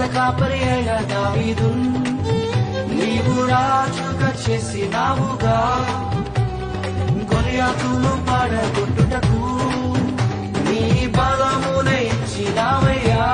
గొర్రెల కాపరి అయిన దావీదు నీవు రాజుగా చేసినావుగా గొలియాతును పడగొట్టుటకు నీ బలమునే ఇచ్చినావయ్యా